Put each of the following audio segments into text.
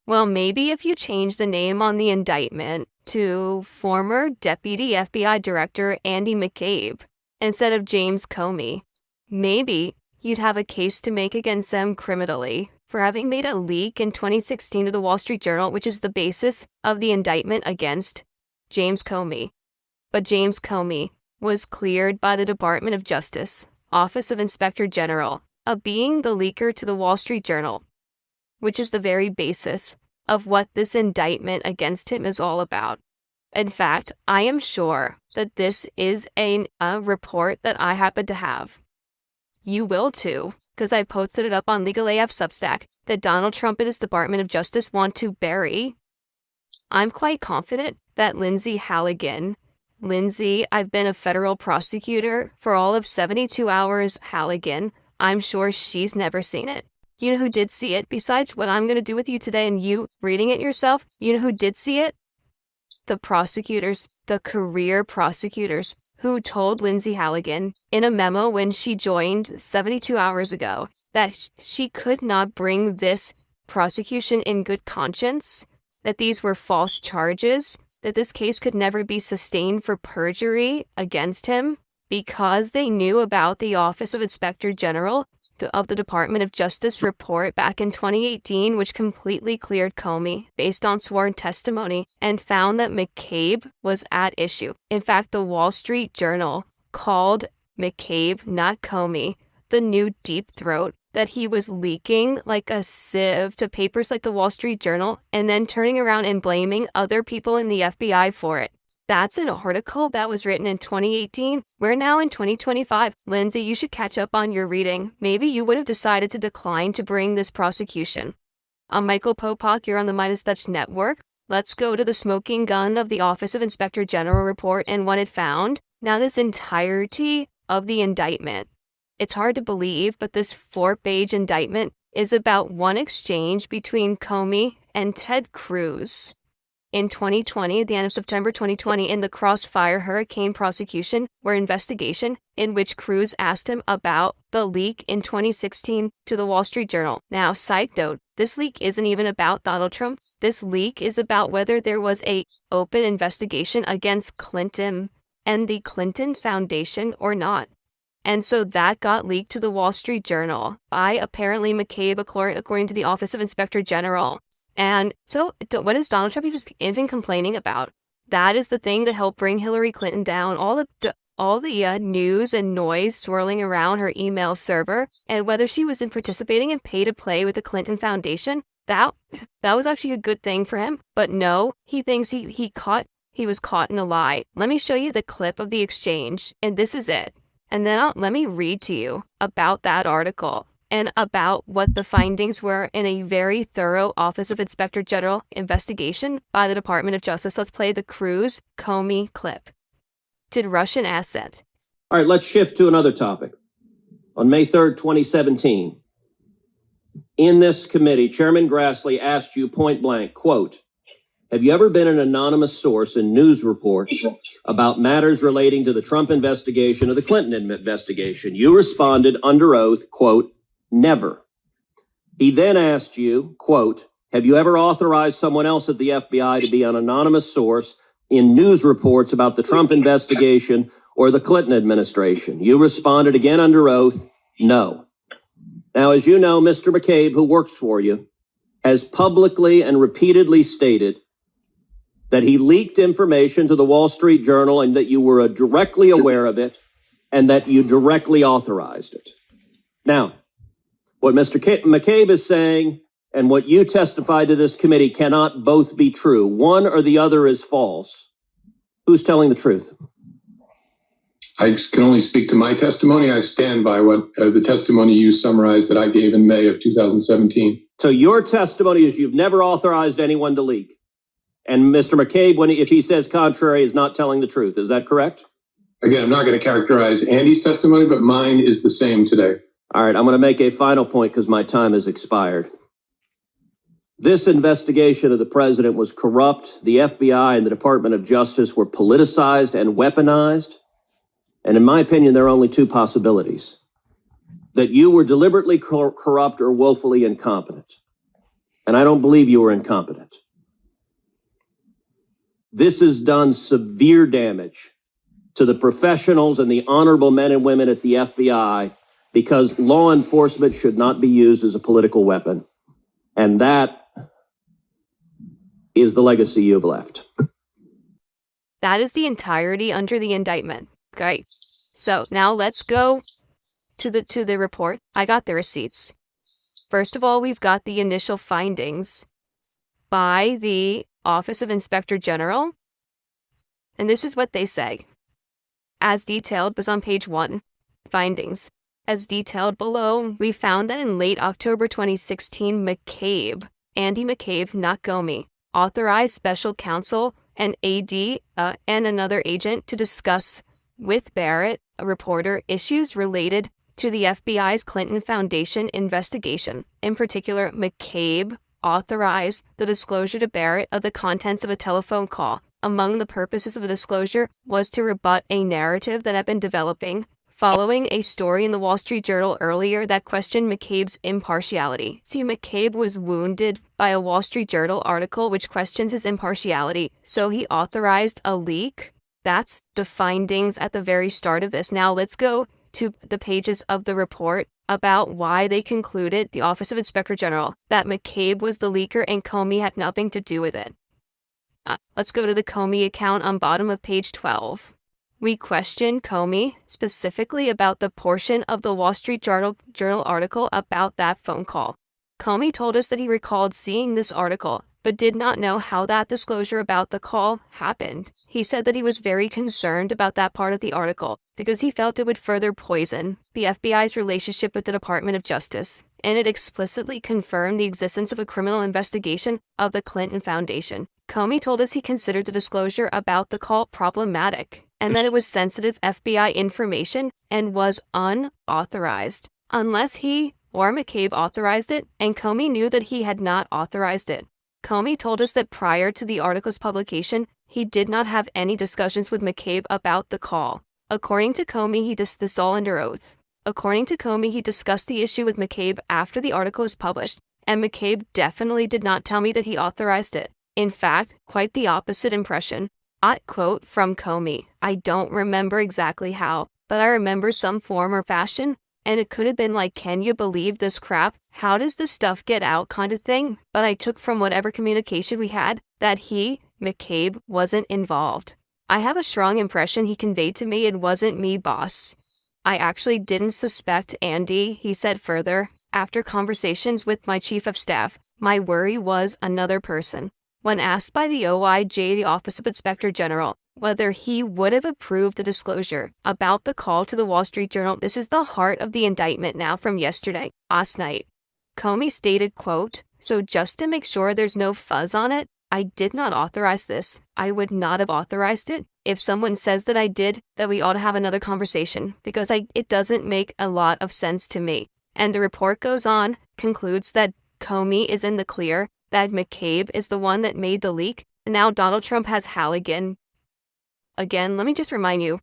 Well, maybe if you change the name on the indictment to former Deputy FBI Director Andy McCabe instead of James Comey, maybe you'd have a case to make against them criminally for having made a leak in 2016 to the Wall Street Journal, which is the basis of the indictment against James Comey. But James Comey was cleared by the Department of Justice, Office of Inspector General, of being the leaker to the Wall Street Journal, which is the very basis of what this indictment against him is all about. In fact, I am sure that this is a report that I happen to have. You will too, because I posted it up on Legal AF Substack that Donald Trump and his Department of Justice want to bury. I'm quite confident that Lindsay Halligan, I've been a federal prosecutor for all of 72 hours, Halligan, I'm sure she's never seen it. You know who did see it? Besides what I'm going to do with you today and you reading it yourself, you know who did see it? The prosecutors, the career prosecutors who told Lindsay Halligan in a memo when she joined 72 hours ago that she could not bring this prosecution in good conscience, that these were false charges, that this case could never be sustained for perjury against him because they knew about the Office of Inspector General of the Department of Justice report back in 2018, which completely cleared Comey based on sworn testimony and found that McCabe was at issue. In fact, the Wall Street Journal called McCabe, not Comey, the new deep throat, that he was leaking like a sieve to papers like the Wall Street Journal and then turning around and blaming other people in the FBI for it. That's an article that was written in 2018. We're now in 2025. Lindsay, you should catch up on your reading. Maybe you would have decided to decline to bring this prosecution. I'm Michael Popak. You're on the Midas Touch Network. Let's go to the smoking gun of the Office of Inspector General report and what it found. Now, this entirety of the indictment, it's hard to believe, but this 4-page indictment is about one exchange between Comey and Ted Cruz in 2020, at the end of September 2020, in the Crossfire Hurricane prosecution or investigation in which Cruz asked him about the leak in 2016 to the Wall Street Journal. Now, side note, this leak isn't even about Donald Trump. This leak is about whether there was an open investigation against Clinton and the Clinton Foundation or not. And so that got leaked to the Wall Street Journal by apparently McCabe, according to the Office of Inspector General. And so what is Donald Trump even complaining about? That is the thing that helped bring Hillary Clinton down. All the news and noise swirling around her email server, and whether she was participating in pay-to-play with the Clinton Foundation, that was actually a good thing for him. But no, he thinks he was caught in a lie. Let me show you the clip of the exchange, and this is it. And then let me read to you about that article and about what the findings were in a very thorough Office of Inspector General investigation by the Department of Justice. Let's play the Cruz-Comey clip. Did Russian assets? All right, let's shift to another topic. On May 3rd, 2017, in this committee, Chairman Grassley asked you point blank, quote, "Have you ever been an anonymous source in news reports about matters relating to the Trump investigation or the Clinton investigation?" You responded under oath, quote, "Never." He then asked you, quote, "Have you ever authorized someone else at the FBI to be an anonymous source in news reports about the Trump investigation or the Clinton administration?" You responded again under oath, "No." Now, as you know, Mr. McCabe, who works for you, has publicly and repeatedly stated that he leaked information to the Wall Street Journal and that you were directly aware of it and that you directly authorized it. Now, what Mr. McCabe is saying and what you testified to this committee cannot both be true. One or the other is false. Who's telling the truth? I can only speak to my testimony. I stand by what the testimony you summarized that I gave in May of 2017. So your testimony is you've never authorized anyone to leak. And Mr. McCabe, if he says contrary, is not telling the truth. Is that correct? Again, I'm not going to characterize Andy's testimony, but mine is the same today. All right, I'm going to make a final point because my time has expired. This investigation of the president was corrupt. The FBI and the Department of Justice were politicized and weaponized. And in my opinion, there are only two possibilities: that you were deliberately corrupt or woefully incompetent. and I don't believe you were incompetent. This has done severe damage to the professionals and the honorable men and women at the FBI, because law enforcement should not be used as a political weapon. And that is the legacy you've left. That is the entirety under the indictment. Okay. So now let's go to the report. I got the receipts. First of all, we've got the initial findings by the Office of Inspector General. And this is what they say. As detailed was on page 1. Findings. As detailed below, we found that in late October 2016, Andy McCabe, not Comey, authorized special counsel and AD and another agent to discuss with Barrett, a reporter, issues related to the FBI's Clinton Foundation investigation. In particular, McCabe authorized the disclosure to Barrett of the contents of a telephone call. Among the purposes of the disclosure was to rebut a narrative that had been developing following a story in the Wall Street Journal earlier that questioned McCabe's impartiality. See, McCabe was wounded by a Wall Street Journal article which questions his impartiality, so he authorized a leak. That's the findings at the very start of this. Now let's go to the pages of the report about why they concluded, the Office of Inspector General, that McCabe was the leaker and Comey had nothing to do with it. Let's go to the Comey account on bottom of page 12. We questioned Comey specifically about the portion of the Wall Street Journal article about that phone call. Comey told us that he recalled seeing this article, but did not know how that disclosure about the call happened. He said that he was very concerned about that part of the article because he felt it would further poison the FBI's relationship with the Department of Justice, and it explicitly confirmed the existence of a criminal investigation of the Clinton Foundation. Comey told us he considered the disclosure about the call problematic, and that it was sensitive FBI information and was unauthorized, unless he or McCabe authorized it, and Comey knew that he had not authorized it. Comey told us that prior to the article's publication, he did not have any discussions with McCabe about the call. According to Comey, this all under oath. According to Comey, he discussed the issue with McCabe after the article was published, and McCabe definitely did not tell me that he authorized it. In fact, quite the opposite impression. I quote from Comey, "I don't remember exactly how, but I remember some form or fashion. And it could have been like, can you believe this crap? How does this stuff get out kind of thing? But I took from whatever communication we had that he, McCabe, wasn't involved. I have a strong impression he conveyed to me it wasn't me, boss. I actually didn't suspect Andy," he said further. "After conversations with my chief of staff, my worry was another person." When asked by the OIG, the Office of Inspector General, whether he would have approved the disclosure about the call to the Wall Street Journal, this is the heart of the indictment now from last night. Comey stated, quote, "So just to make sure there's no fuzz on it, I did not authorize this. I would not have authorized it. If someone says that I did, that we ought to have another conversation, because it doesn't make a lot of sense to me." And the report goes on, concludes that Comey is in the clear, that McCabe is the one that made the leak. And now Donald Trump has Halligan. Again, let me just remind you,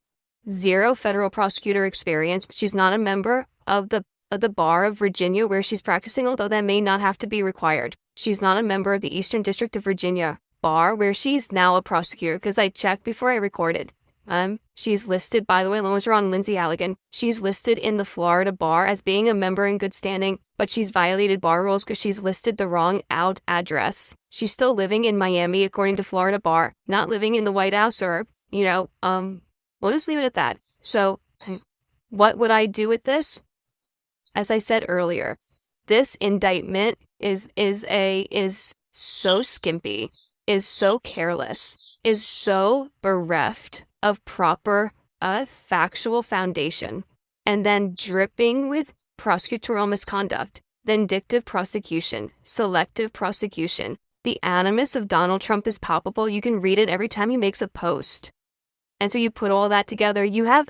0 federal prosecutor experience. She's not a member of the bar of Virginia where she's practicing, although that may not have to be required. She's not a member of the Eastern District of Virginia bar where she's now a prosecutor, because I checked before I recorded. She's listed, by the way, along with her on Lindsay Halligan, she's listed in the Florida bar as being a member in good standing, but she's violated bar rules because she's listed the wrong address. She's still living in Miami, according to Florida bar, not living in the White House or, we'll just leave it at that. So what would I do with this? As I said earlier, this indictment is so skimpy, is so careless, is so bereft of proper factual foundation, and then dripping with prosecutorial misconduct, vindictive prosecution, selective prosecution. The animus of Donald Trump is palpable. You can read it every time he makes a post. And so you put all that together, you have